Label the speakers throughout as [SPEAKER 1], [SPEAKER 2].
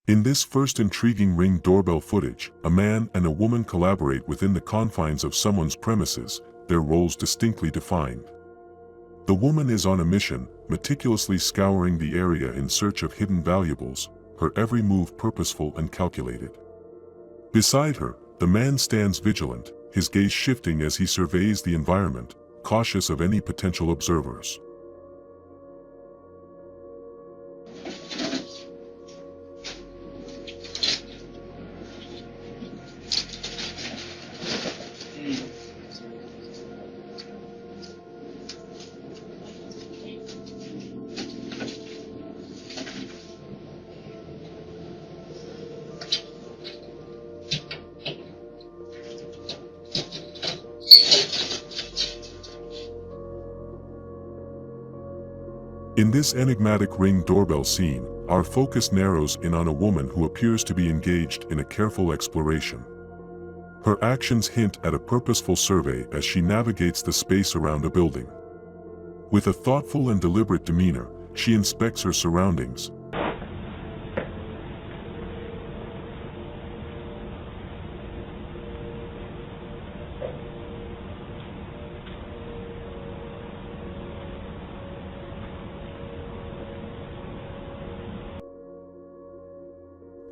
[SPEAKER 1] In this first intriguing Ring doorbell footage, a man and a woman collaborate within the confines of someone's premises, their roles distinctly defined. The woman is on a mission, meticulously scouring the area in search of hidden valuables, her every move purposeful and calculated. Beside her, the man stands vigilant, his gaze shifting as he surveys the environment, cautious of any potential observers. In this enigmatic Ring doorbell scene, our focus narrows in on a woman who appears to be engaged in a careful exploration. Her actions hint at a purposeful survey as she navigates the space around a building. With a thoughtful and deliberate demeanor, she inspects her surroundings.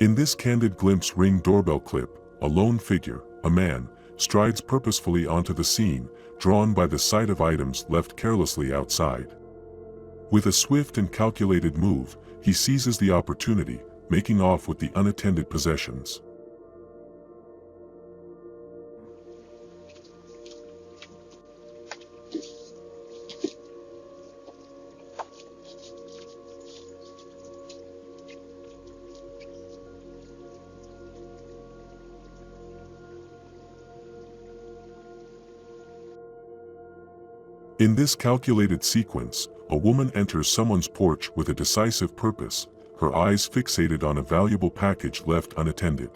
[SPEAKER 1] In this candid glimpse Ring doorbell clip, a lone figure, a man, strides purposefully onto the scene, drawn by the sight of items left carelessly outside. With a swift and calculated move, he seizes the opportunity, making off with the unattended possessions. In this calculated sequence, a woman enters someone's porch with a decisive purpose, her eyes fixated on a valuable package left unattended.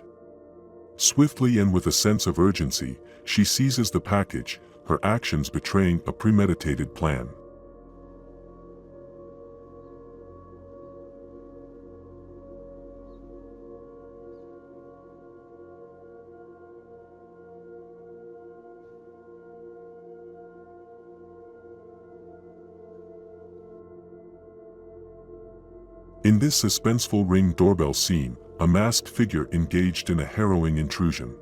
[SPEAKER 1] Swiftly and with a sense of urgency, she seizes the package, her actions betraying a premeditated plan. In this suspenseful Ring doorbell scene, a masked figure engaged in a harrowing intrusion.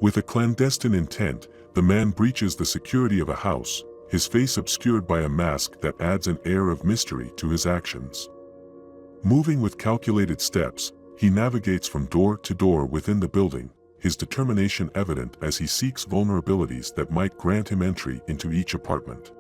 [SPEAKER 1] With a clandestine intent, the man breaches the security of a house, his face obscured by a mask that adds an air of mystery to his actions. Moving with calculated steps, he navigates from door to door within the building, his determination evident as he seeks vulnerabilities that might grant him entry into each apartment.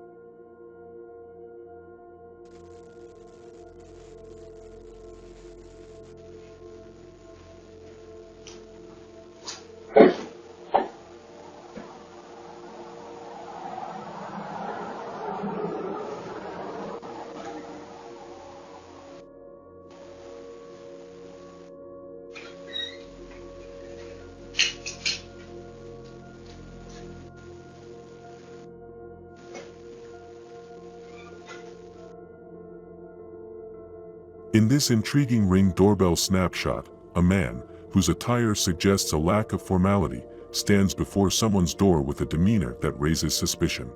[SPEAKER 1] In this intriguing Ring doorbell snapshot, a man, whose attire suggests a lack of formality, stands before someone's door with a demeanor that raises suspicion.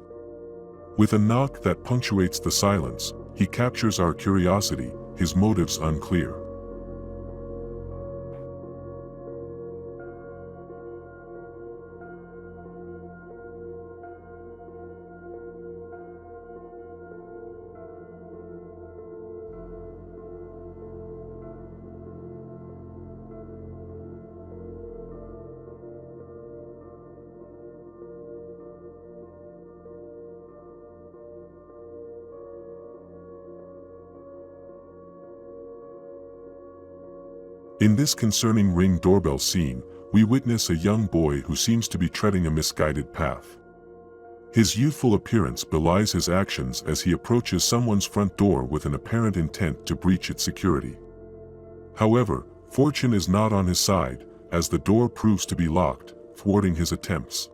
[SPEAKER 1] With a knock that punctuates the silence, he captures our curiosity, his motives unclear. In this concerning Ring doorbell scene, we witness a young boy who seems to be treading a misguided path. His youthful appearance belies his actions as he approaches someone's front door with an apparent intent to breach its security. However, fortune is not on his side, as the door proves to be locked, thwarting his attempts.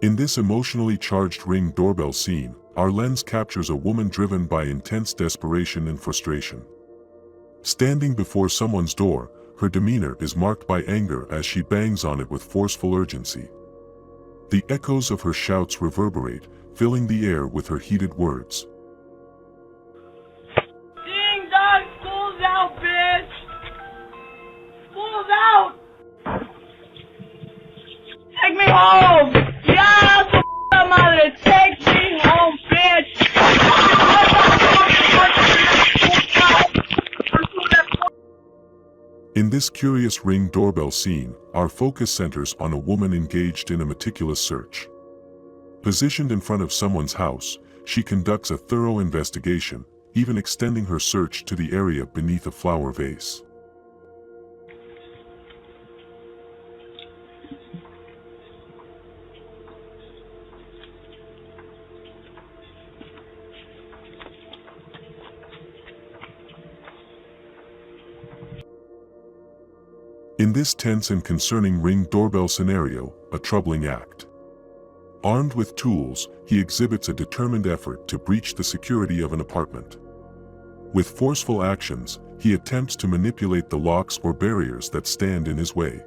[SPEAKER 1] In this emotionally charged Ring doorbell scene, our lens captures a woman driven by intense desperation and frustration. Standing before someone's door, her demeanor is marked by anger as she bangs on it with forceful urgency. The echoes of her shouts reverberate, filling the air with her heated words.
[SPEAKER 2] Ding dong, school's out, bitch! School's out! Take me home! Ya, su puta madre! Take me home, bitch!
[SPEAKER 1] In this curious Ring doorbell scene, our focus centers on a woman engaged in a meticulous search. Positioned in front of someone's house, she conducts a thorough investigation, even extending her search to the area beneath a flower vase. In this tense and concerning Ring doorbell scenario, a troubling act. Armed with tools, he exhibits a determined effort to breach the security of an apartment. With forceful actions, he attempts to manipulate the locks or barriers that stand in his way.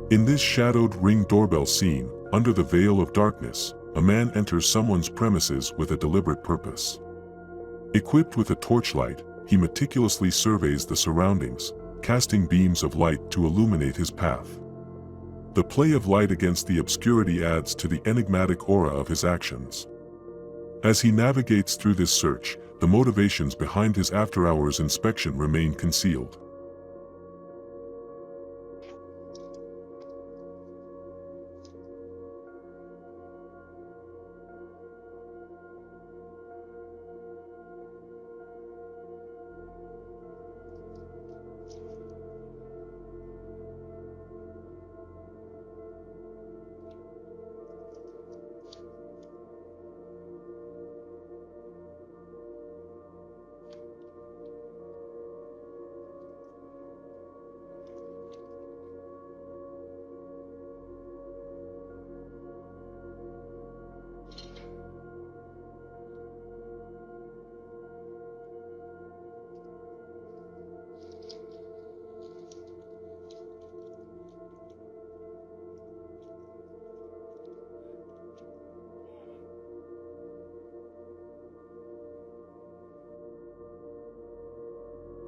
[SPEAKER 1] In this shadowed Ring doorbell scene, under the veil of darkness, a man enters someone's premises with a deliberate purpose. Equipped with a torchlight, he meticulously surveys the surroundings, casting beams of light to illuminate his path. The play of light against the obscurity adds to the enigmatic aura of his actions. As he navigates through this search, the motivations behind his after-hours inspection remain concealed.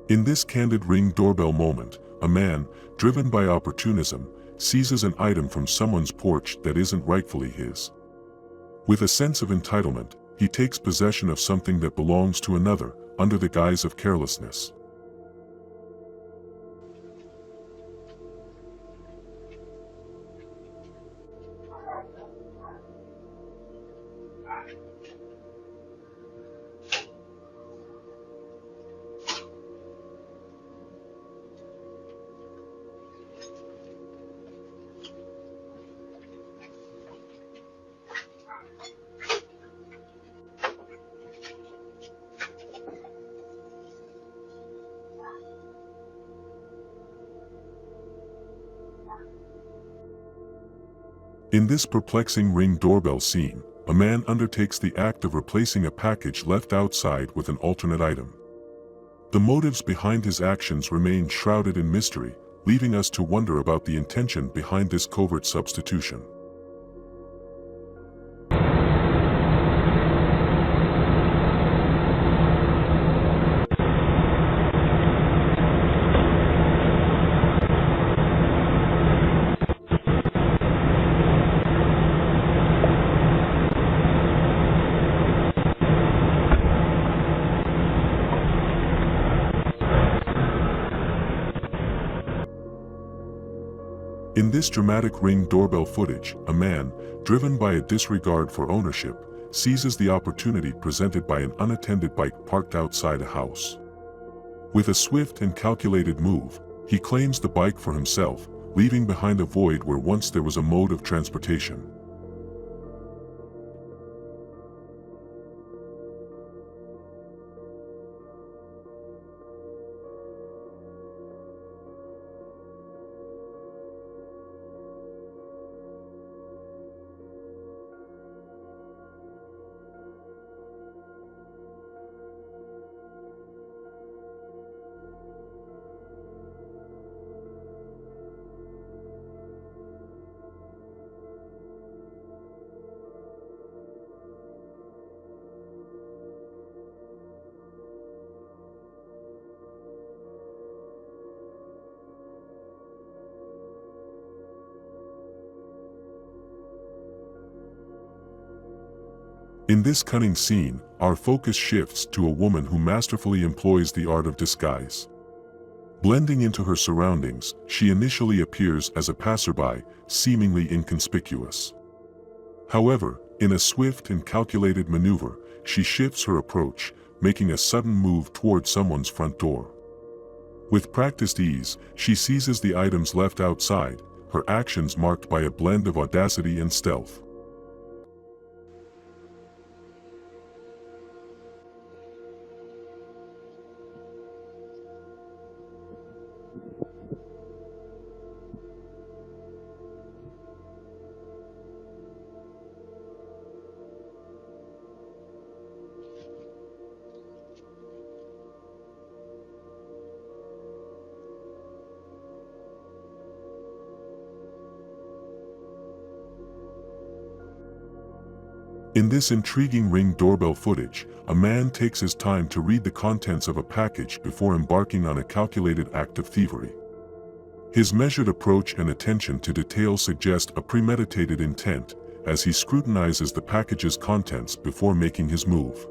[SPEAKER 1] In this candid Ring doorbell moment, a man, driven by opportunism, seizes an item from someone's porch that isn't rightfully his. With a sense of entitlement, he takes possession of something that belongs to another, under the guise of carelessness. In this perplexing Ring doorbell scene, a man undertakes the act of replacing a package left outside with an alternate item. The motives behind his actions remain shrouded in mystery, leaving us to wonder about the intention behind this covert substitution. In this dramatic Ring doorbell footage, a man, driven by a disregard for ownership, seizes the opportunity presented by an unattended bike parked outside a house. With a swift and calculated move, He claims the bike for himself, leaving behind a void where once there was a mode of transportation. In this cunning scene, our focus shifts to a woman who masterfully employs the art of disguise. Blending into her surroundings, she initially appears as a passerby, seemingly inconspicuous. However, in a swift and calculated maneuver, she shifts her approach, making a sudden move toward someone's front door. With practiced ease, she seizes the items left outside, her actions marked by a blend of audacity and stealth. In this intriguing Ring doorbell footage, a man takes his time to read the contents of a package before embarking on a calculated act of thievery. His measured approach and attention to detail suggest a premeditated intent, as he scrutinizes the package's contents before making his move.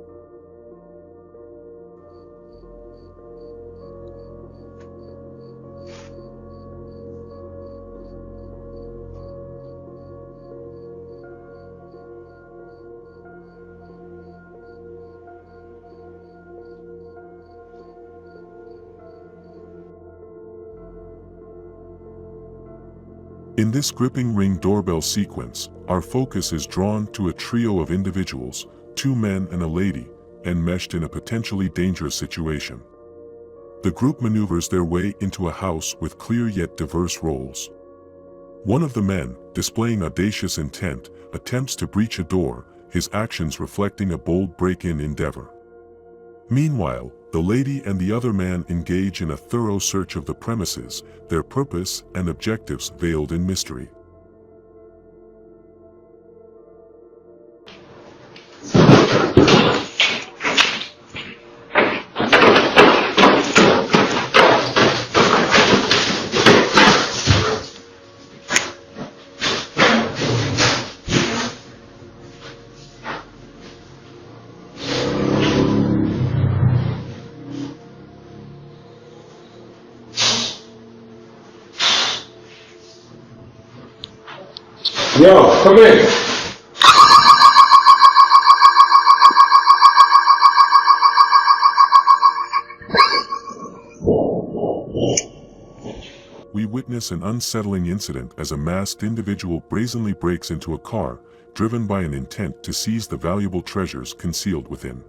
[SPEAKER 1] In this gripping Ring doorbell sequence, our focus is drawn to a trio of individuals, two men and a lady, enmeshed in a potentially dangerous situation. The group maneuvers their way into a house with clear yet diverse roles. One of the men, displaying audacious intent, attempts to breach a door, his actions reflecting a bold break-in endeavor. Meanwhile, the lady and the other man engage in a thorough search of the premises, their purpose and objectives veiled in mystery.
[SPEAKER 3] Yo, come in.
[SPEAKER 1] We witness an unsettling incident as a masked individual brazenly breaks into a car, driven by an intent to seize the valuable treasures concealed within.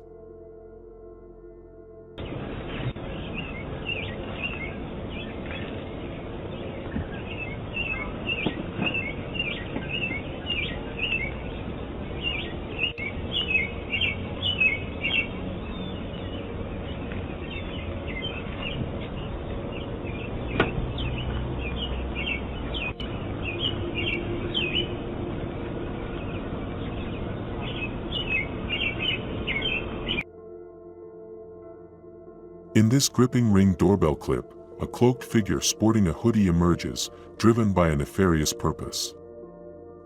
[SPEAKER 1] In this gripping Ring doorbell clip, a cloaked figure sporting a hoodie emerges, driven by a nefarious purpose.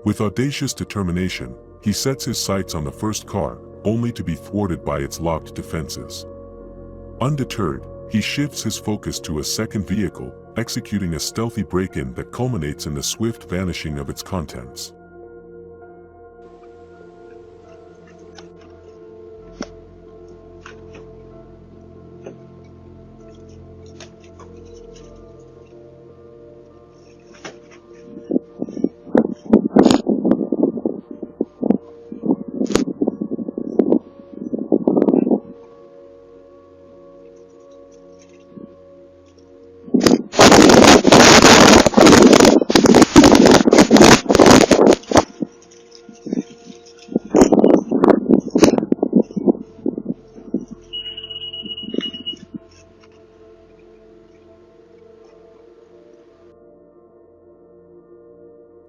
[SPEAKER 1] With audacious determination, he sets his sights on the first car, only to be thwarted by its locked defenses. Undeterred, he shifts his focus to a second vehicle, executing a stealthy break-in that culminates in the swift vanishing of its contents.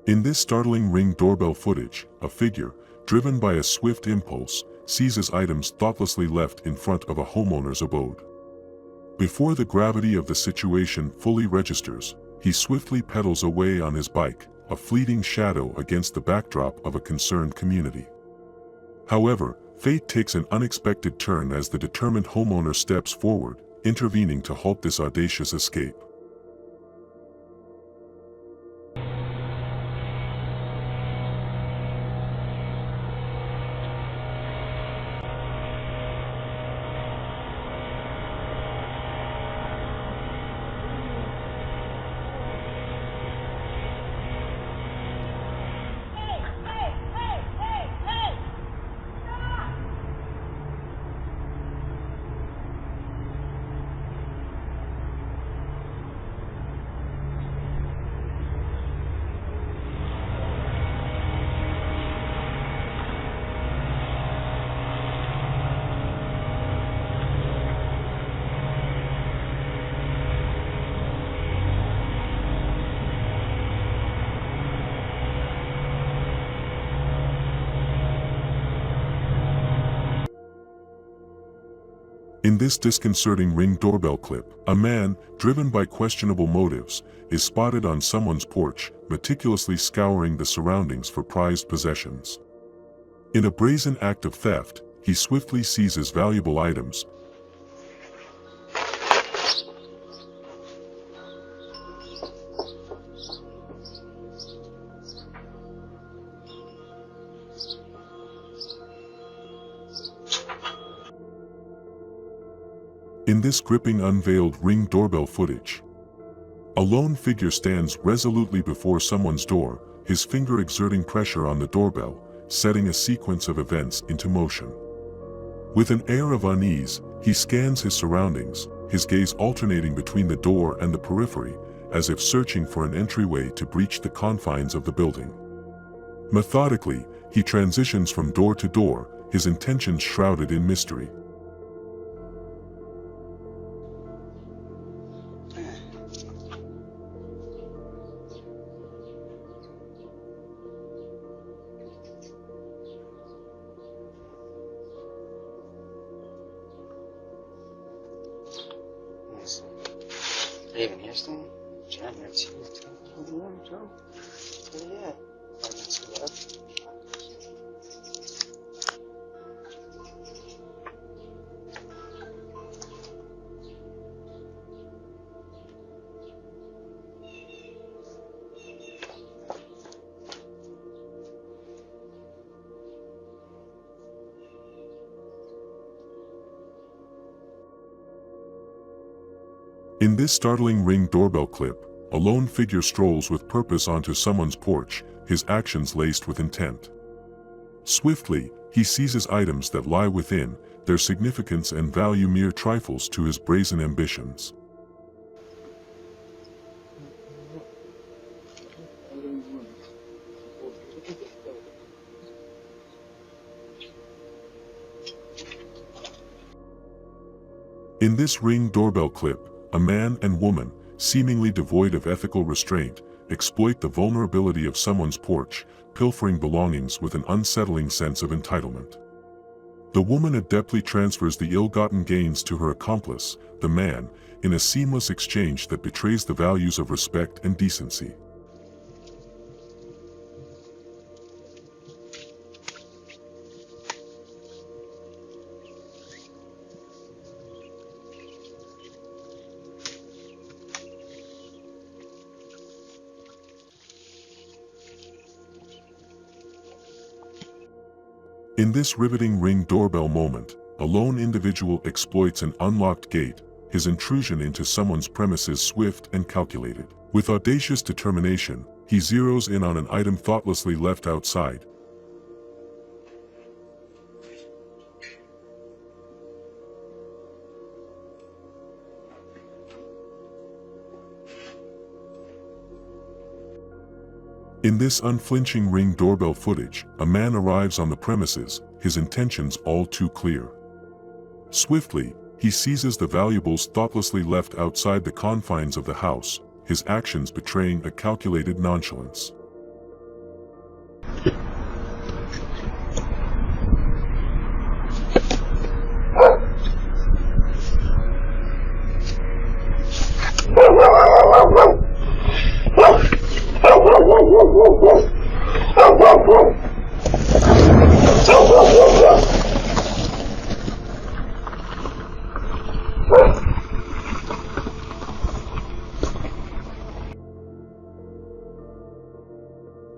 [SPEAKER 1] In this startling Ring doorbell footage, a figure, driven by a swift impulse, seizes items thoughtlessly left in front of a homeowner's abode. Before the gravity of the situation fully registers, he swiftly pedals away on his bike, a fleeting shadow against the backdrop of a concerned community. However, fate takes an unexpected turn as the determined homeowner steps forward, intervening to halt this audacious escape. In this disconcerting Ring doorbell clip, a man, driven by questionable motives, is spotted on someone's porch, meticulously scouring the surroundings for prized possessions. In a brazen act of theft, he swiftly seizes valuable items. In this gripping unveiled Ring doorbell footage, a lone figure stands resolutely before someone's door, his finger exerting pressure on the doorbell, setting a sequence of events into motion. With an air of unease, he scans his surroundings, his gaze alternating between the door and the periphery, as if searching for an entryway to breach the confines of the building. Methodically, he transitions from door to door, his intentions shrouded in mystery.
[SPEAKER 4] Even yesterday, January 2nd, Joe. Yeah.
[SPEAKER 1] In this startling Ring doorbell clip, a lone figure strolls with purpose onto someone's porch, his actions laced with intent. Swiftly, he seizes items that lie within, their significance and value mere trifles to his brazen ambitions. In this Ring doorbell clip, a man and woman, seemingly devoid of ethical restraint, exploit the vulnerability of someone's porch, pilfering belongings with an unsettling sense of entitlement. The woman adeptly transfers the ill-gotten gains to her accomplice, the man, in a seamless exchange that betrays the values of respect and decency. In this riveting Ring doorbell moment, a lone individual exploits an unlocked gate, his intrusion into someone's premises swift and calculated. With audacious determination, he zeroes in on an item thoughtlessly left outside. In this unflinching Ring doorbell footage, a man arrives on the premises, his intentions all too clear. Swiftly, he seizes the valuables thoughtlessly left outside the confines of the house, his actions betraying a calculated nonchalance.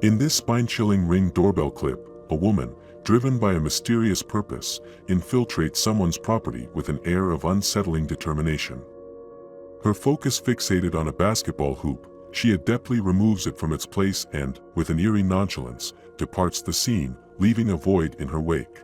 [SPEAKER 1] In this spine-chilling Ring doorbell clip, a woman, driven by a mysterious purpose, infiltrates someone's property with an air of unsettling determination. Her focus fixated on a basketball hoop, she adeptly removes it from its place and, with an eerie nonchalance, departs the scene, leaving a void in her wake.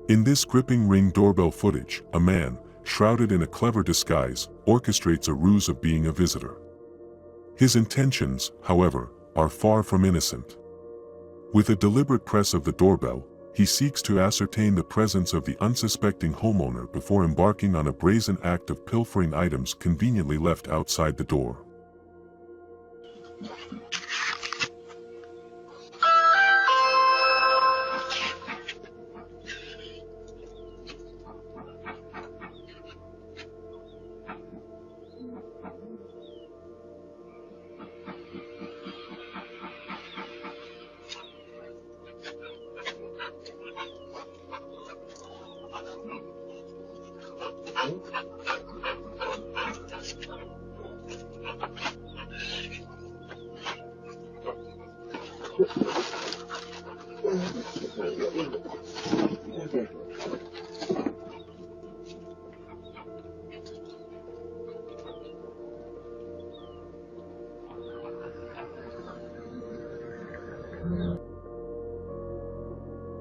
[SPEAKER 1] In this gripping Ring doorbell footage, a man, shrouded in a clever disguise, orchestrates a ruse of being a visitor. His intentions, however, are far from innocent. With a deliberate press of the doorbell, he seeks to ascertain the presence of the unsuspecting homeowner before embarking on a brazen act of pilfering items conveniently left outside the door.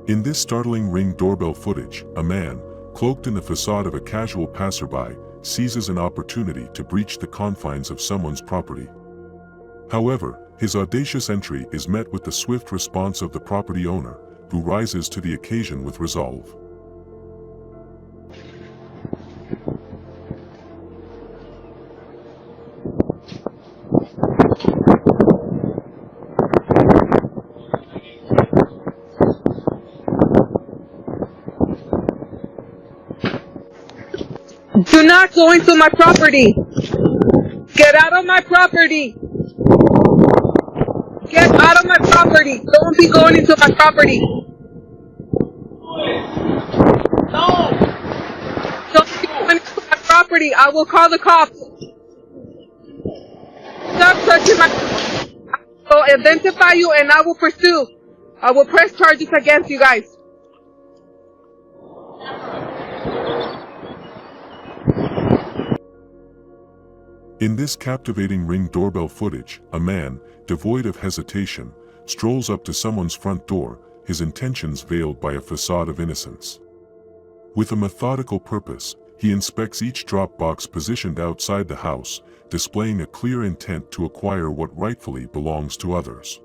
[SPEAKER 1] In this startling Ring doorbell footage, a man, cloaked in the facade of a casual passerby, seizes an opportunity to breach the confines of someone's property. However, his audacious entry is met with the swift response of the property owner, who rises to the occasion with resolve.
[SPEAKER 2] Do not go into my property. Get out of my property. Get out of my property. Don't be going into my property. No. Don't be going into my property. I will call the cops. Stop touching my property. I will identify you and I will pursue. I will press charges against you guys.
[SPEAKER 1] In this captivating Ring doorbell footage, a man, devoid of hesitation, strolls up to someone's front door, his intentions veiled by a facade of innocence. With a methodical purpose, he inspects each drop box positioned outside the house, displaying a clear intent to acquire what rightfully belongs to others.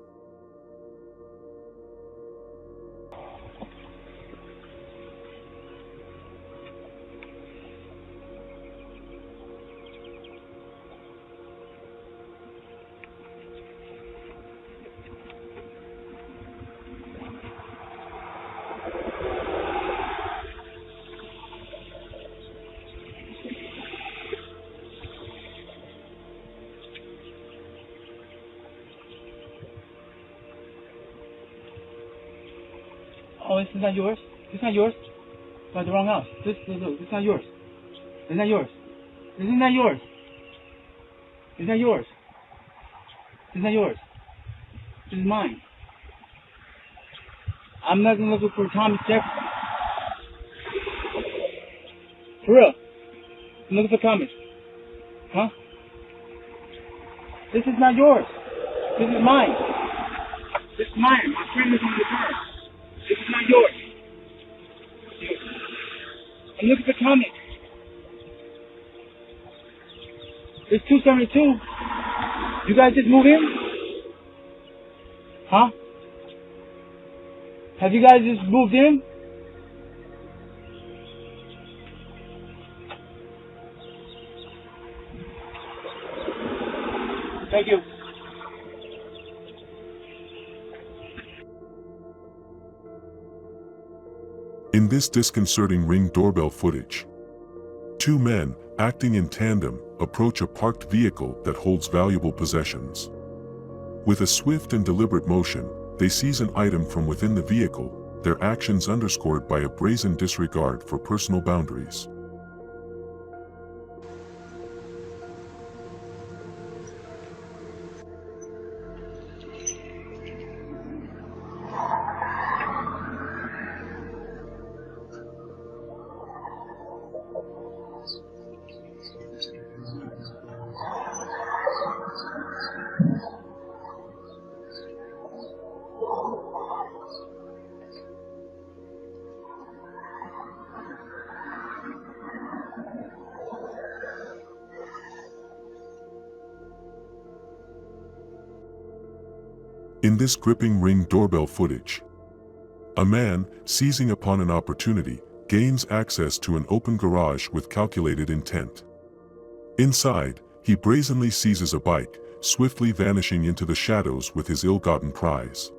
[SPEAKER 5] Oh, this is not yours? This is not yours? Got the wrong house. This is not yours. It's not yours. This is not yours. It's not yours. It's not yours. This is mine. I'm not looking for Thomas Jefferson. For real. I'm looking for Thomas. Huh? This is not yours. This is mine. This is mine. My friend is on the car. This is not yours. And look at the comment. It's 272. You guys just moved in? Huh? Have you guys just moved in? Thank you.
[SPEAKER 1] In this disconcerting Ring doorbell footage, two men, acting in tandem, approach a parked vehicle that holds valuable possessions. With a swift and deliberate motion, they seize an item from within the vehicle, their actions underscored by a brazen disregard for personal boundaries. In this gripping Ring doorbell footage, a man, seizing upon an opportunity, gains access to an open garage with calculated intent. Inside, he brazenly seizes a bike, swiftly vanishing into the shadows with his ill-gotten prize.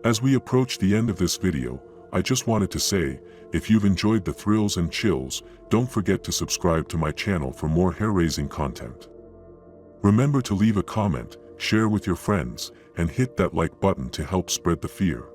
[SPEAKER 1] As we approach the end of this video, I just wanted to say, if you've enjoyed the thrills and chills, don't forget to subscribe to my channel for more hair-raising content. Remember to leave a comment, share with your friends, and hit that like button to help spread the fear.